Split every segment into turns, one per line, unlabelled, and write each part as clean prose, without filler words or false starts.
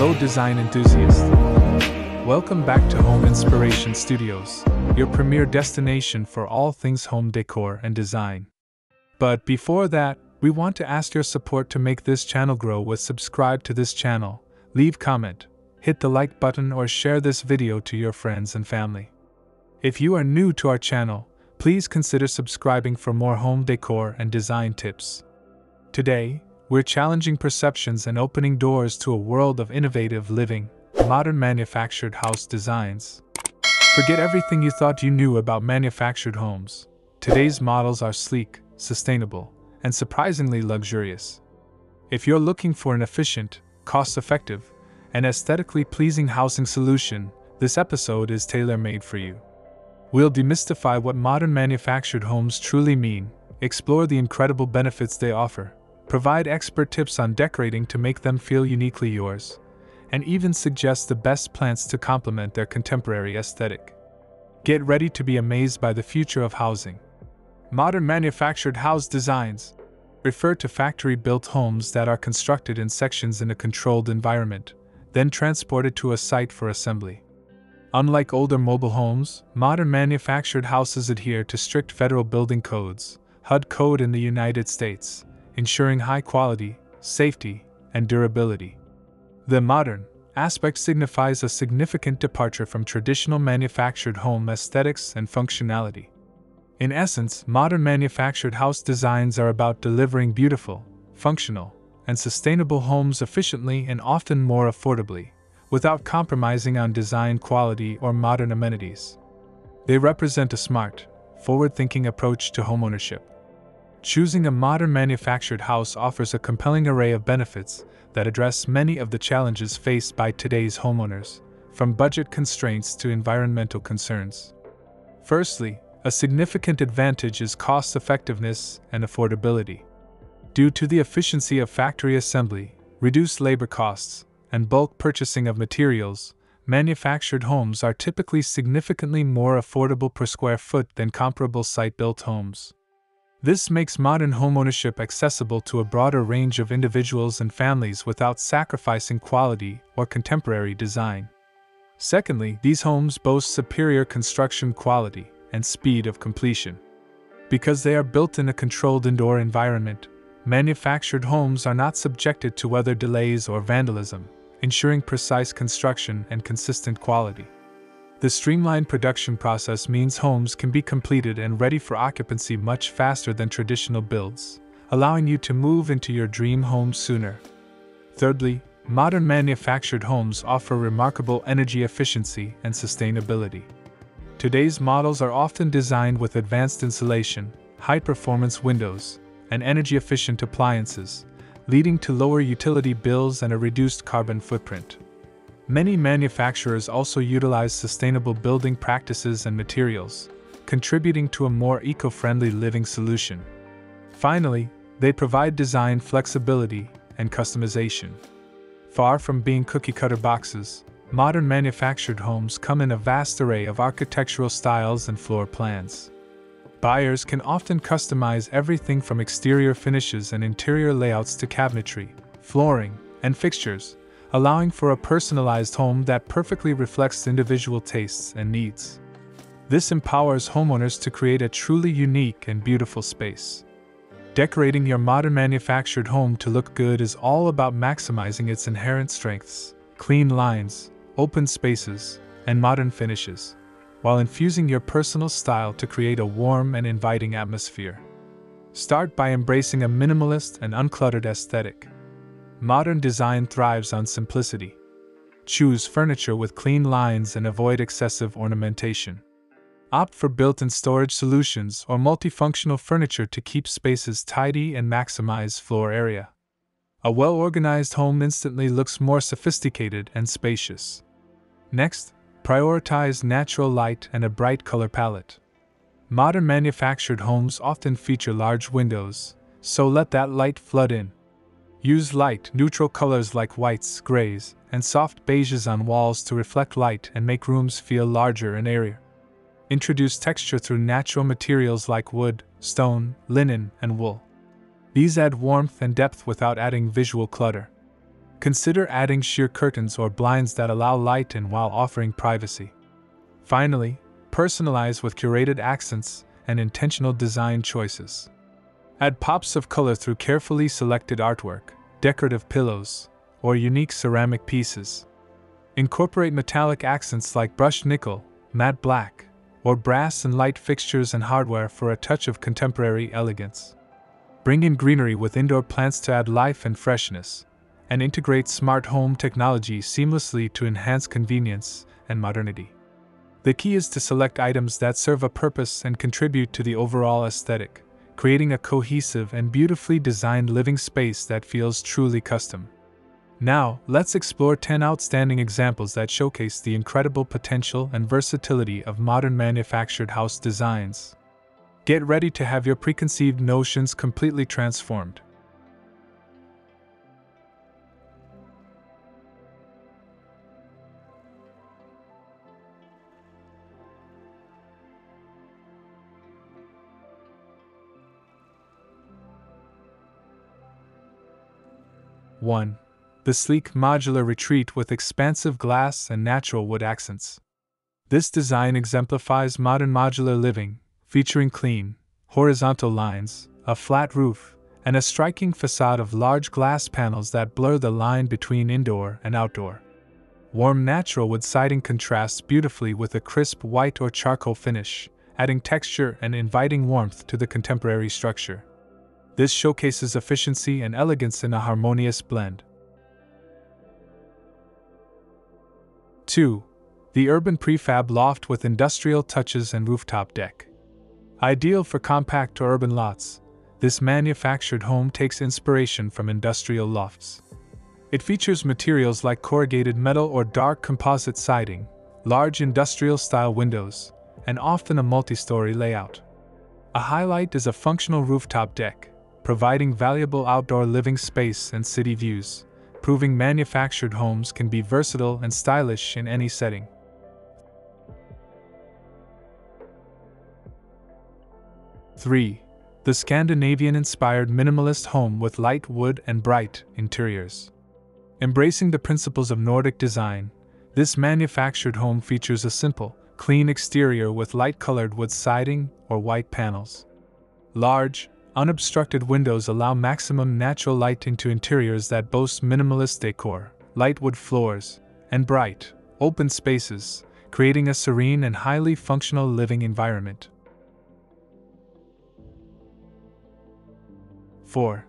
Hello design enthusiast. Welcome back to Home Inspiration Studios, your premier destination for all things home decor and design. But before that, we want to ask your support to make this channel grow with subscribe to this channel, leave comment, hit the like button or share this video to your friends and family. If you are new to our channel, please consider subscribing for more home decor and design tips. Today, we're challenging perceptions and opening doors to a world of innovative living, modern manufactured house designs. Forget everything you thought you knew about manufactured homes. Today's models are sleek, sustainable, and surprisingly luxurious. If you're looking for an efficient, cost-effective, and aesthetically pleasing housing solution, this episode is tailor-made for you. We'll demystify what modern manufactured homes truly mean, explore the incredible benefits they offer, provide expert tips on decorating to make them feel uniquely yours, and even suggest the best plants to complement their contemporary aesthetic. Get ready to be amazed by the future of housing. Modern manufactured house designs refer to factory-built homes that are constructed in sections in a controlled environment, then transported to a site for assembly. Unlike older mobile homes, modern manufactured houses adhere to strict federal building codes, HUD code in the United States, ensuring high quality, safety, and durability. The modern aspect signifies a significant departure from traditional manufactured home aesthetics and functionality. In essence, modern manufactured house designs are about delivering beautiful, functional, and sustainable homes efficiently and often more affordably, without compromising on design quality or modern amenities. They represent a smart, forward-thinking approach to homeownership. Choosing a modern manufactured house offers a compelling array of benefits that address many of the challenges faced by today's homeowners, from budget constraints to environmental concerns. Firstly, a significant advantage is cost-effectiveness and affordability. Due to the efficiency of factory assembly, reduced labor costs, and bulk purchasing of materials, manufactured homes are typically significantly more affordable per square foot than comparable site-built homes. This makes modern homeownership accessible to a broader range of individuals and families without sacrificing quality or contemporary design. Secondly, these homes boast superior construction quality and speed of completion. Because they are built in a controlled indoor environment, manufactured homes are not subjected to weather delays or vandalism, ensuring precise construction and consistent quality. The streamlined production process means homes can be completed and ready for occupancy much faster than traditional builds, allowing you to move into your dream home sooner. Thirdly, modern manufactured homes offer remarkable energy efficiency and sustainability. Today's models are often designed with advanced insulation, high-performance windows, and energy-efficient appliances, leading to lower utility bills and a reduced carbon footprint. Many manufacturers also utilize sustainable building practices and materials, contributing to a more eco-friendly living solution. Finally, they provide design flexibility and customization. Far from being cookie-cutter boxes, modern manufactured homes come in a vast array of architectural styles and floor plans. Buyers can often customize everything from exterior finishes and interior layouts to cabinetry, flooring, and fixtures, allowing for a personalized home that perfectly reflects individual tastes and needs. This empowers homeowners to create a truly unique and beautiful space. Decorating your modern manufactured home to look good is all about maximizing its inherent strengths, clean lines, open spaces, and modern finishes, while infusing your personal style to create a warm and inviting atmosphere. Start by embracing a minimalist and uncluttered aesthetic. Modern design thrives on simplicity. Choose furniture with clean lines and avoid excessive ornamentation. Opt for built-in storage solutions or multifunctional furniture to keep spaces tidy and maximize floor area. A well-organized home instantly looks more sophisticated and spacious. Next, prioritize natural light and a bright color palette. Modern manufactured homes often feature large windows, so let that light flood in. Use light, neutral colors like whites, grays, and soft beiges on walls to reflect light and make rooms feel larger and airier. Introduce texture through natural materials like wood, stone, linen, and wool. These add warmth and depth without adding visual clutter. Consider adding sheer curtains or blinds that allow light in while offering privacy. Finally, personalize with curated accents and intentional design choices. Add pops of color through carefully selected artwork, decorative pillows, or unique ceramic pieces. Incorporate metallic accents like brushed nickel, matte black, or brass and light fixtures and hardware for a touch of contemporary elegance. Bring in greenery with indoor plants to add life and freshness, and integrate smart home technology seamlessly to enhance convenience and modernity. The key is to select items that serve a purpose and contribute to the overall aesthetic, creating a cohesive and beautifully designed living space that feels truly custom. Now, let's explore 10 outstanding examples that showcase the incredible potential and versatility of modern manufactured house designs. Get ready to have your preconceived notions completely transformed. One. The sleek modular retreat with expansive glass and natural wood accents. This design exemplifies modern modular living, featuring clean, horizontal lines, a flat roof, and a striking facade of large glass panels that blur the line between indoor and outdoor. Warm natural wood siding contrasts beautifully with a crisp white or charcoal finish, adding texture and inviting warmth to the contemporary structure. This showcases efficiency and elegance in a harmonious blend. 2. The urban prefab loft with industrial touches and rooftop deck. Ideal for compact or urban lots, this manufactured home takes inspiration from industrial lofts. It features materials like corrugated metal or dark composite siding, large industrial-style windows, and often a multi-story layout. A highlight is a functional rooftop deck, providing valuable outdoor living space and city views, proving manufactured homes can be versatile and stylish in any setting. 3. The Scandinavian-inspired minimalist home with light wood and bright interiors. Embracing the principles of Nordic design, this manufactured home features a simple, clean exterior with light-colored wood siding or white panels. Large, unobstructed windows allow maximum natural light into interiors that boast minimalist decor, light wood floors, and bright, open spaces, creating a serene and highly functional living environment. 4.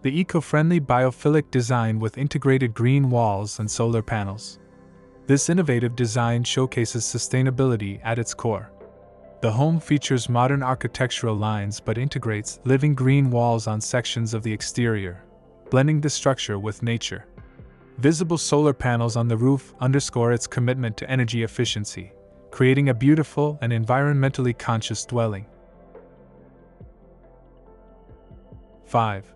The eco-friendly biophilic design with integrated green walls and solar panels. This innovative design showcases sustainability at its core. The home features modern architectural lines but integrates living green walls on sections of the exterior, blending the structure with nature. Visible solar panels on the roof underscore its commitment to energy efficiency, creating a beautiful and environmentally conscious dwelling. 5.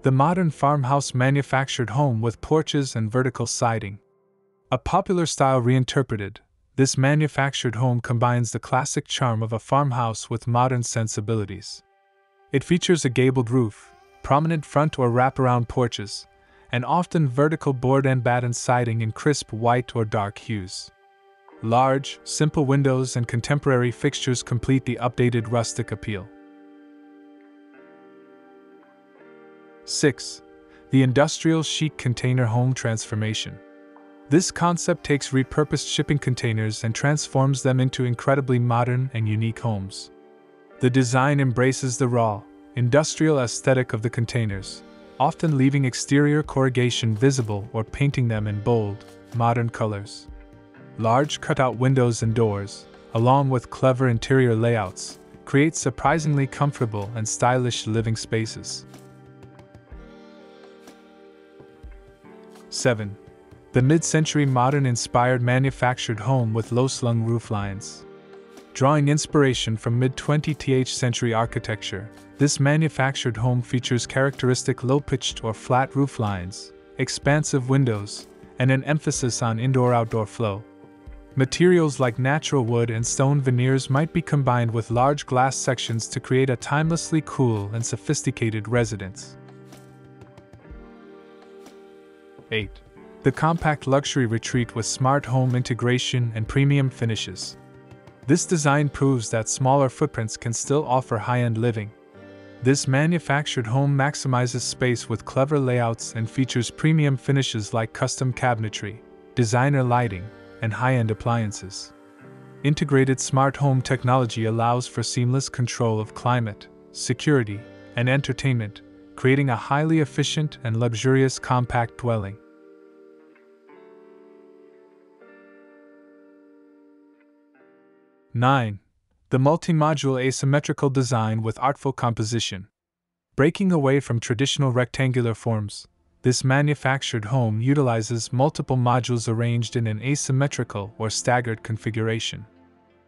The modern farmhouse manufactured home with porches and vertical siding. A popular style reinterpreted, this manufactured home combines the classic charm of a farmhouse with modern sensibilities. It features a gabled roof, prominent front or wraparound porches, and often vertical board and batten siding in crisp white or dark hues. Large, simple windows and contemporary fixtures complete the updated rustic appeal. 6. The industrial chic container home transformation. This concept takes repurposed shipping containers and transforms them into incredibly modern and unique homes. The design embraces the raw, industrial aesthetic of the containers, often leaving exterior corrugation visible or painting them in bold, modern colors. Large cutout windows and doors, along with clever interior layouts, create surprisingly comfortable and stylish living spaces. 7. The mid-century modern-inspired manufactured home with low-slung roof lines. Drawing inspiration from mid-20th century architecture, this manufactured home features characteristic low-pitched or flat roof lines, expansive windows, and an emphasis on indoor-outdoor flow. Materials like natural wood and stone veneers might be combined with large glass sections to create a timelessly cool and sophisticated residence. 8. The compact luxury retreat with smart home integration and premium finishes. This design proves that smaller footprints can still offer high-end living. This manufactured home maximizes space with clever layouts and features premium finishes like custom cabinetry, designer lighting, and high-end appliances. Integrated smart home technology allows for seamless control of climate, security, and entertainment, creating a highly efficient and luxurious compact dwelling. (9) The multi-module asymmetrical design with artful composition. Breaking away from traditional rectangular forms, this manufactured home utilizes multiple modules arranged in an asymmetrical or staggered configuration.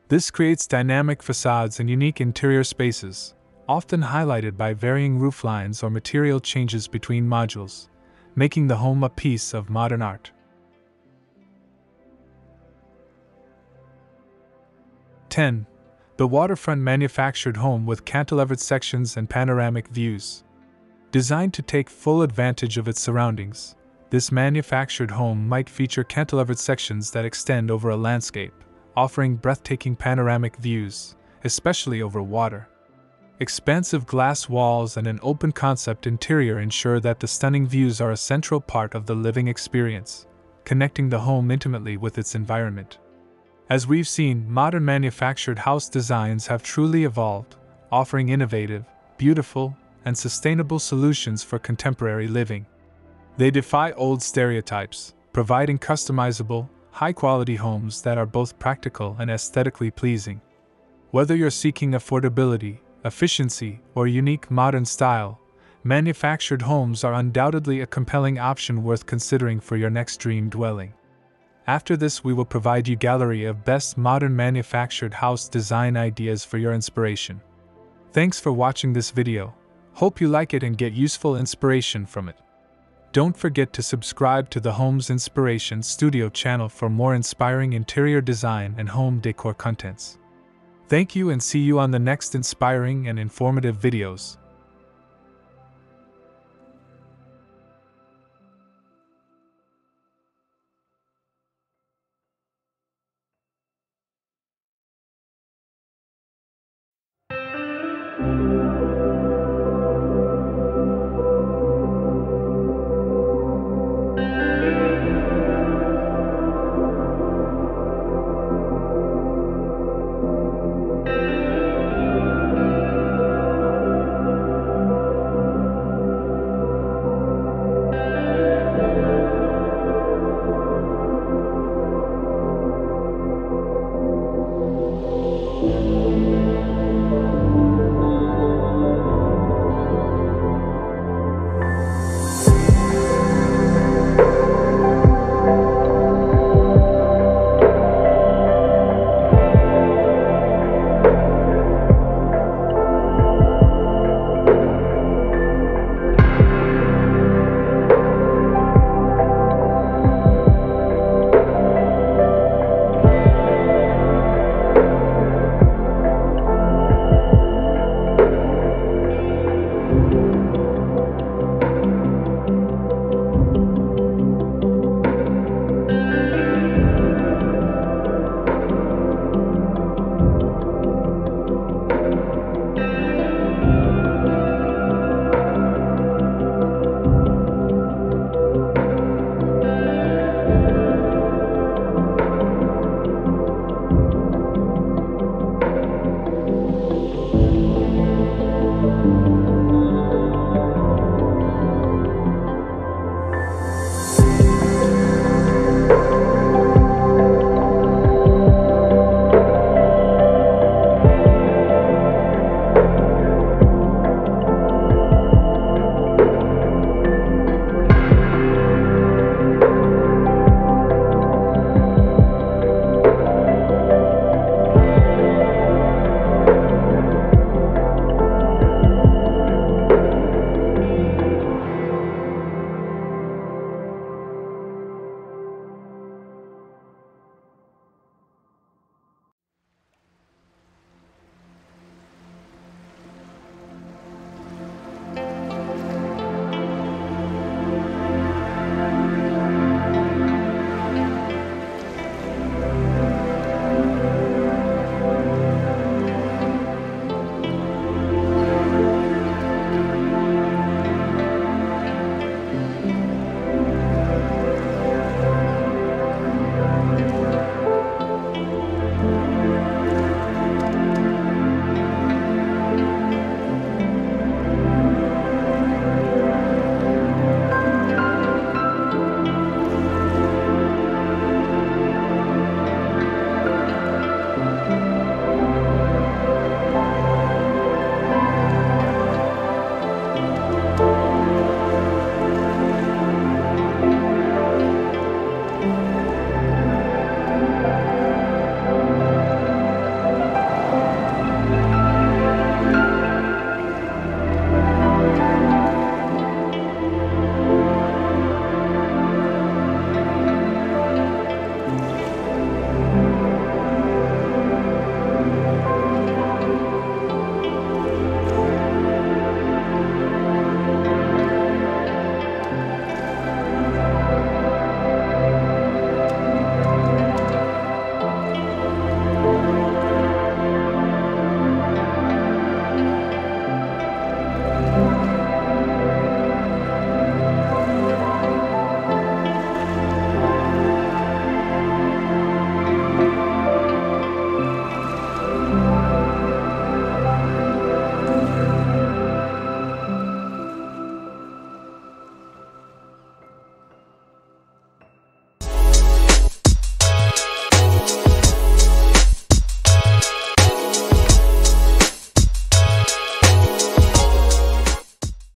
This creates dynamic facades and unique interior spaces, often highlighted by varying rooflines or material changes between modules, making the home a piece of modern art. 10. The waterfront manufactured home with cantilevered sections and panoramic views. Designed to take full advantage of its surroundings, this manufactured home might feature cantilevered sections that extend over a landscape, offering breathtaking panoramic views, especially over water. Expansive glass walls and an open-concept interior ensure that the stunning views are a central part of the living experience, connecting the home intimately with its environment. As we've seen, modern manufactured house designs have truly evolved, offering innovative, beautiful, and sustainable solutions for contemporary living. They defy old stereotypes, providing customizable, high-quality homes that are both practical and aesthetically pleasing. Whether you're seeking affordability, efficiency, or unique modern style, manufactured homes are undoubtedly a compelling option worth considering for your next dream dwelling. After this, we will provide you a gallery of best modern manufactured house design ideas for your inspiration. Thanks for watching this video. Hope you like it and get useful inspiration from it. Don't forget to subscribe to the Homes Inspiration Studio channel for more inspiring interior design and home decor contents. Thank you and see you on the next inspiring and informative videos.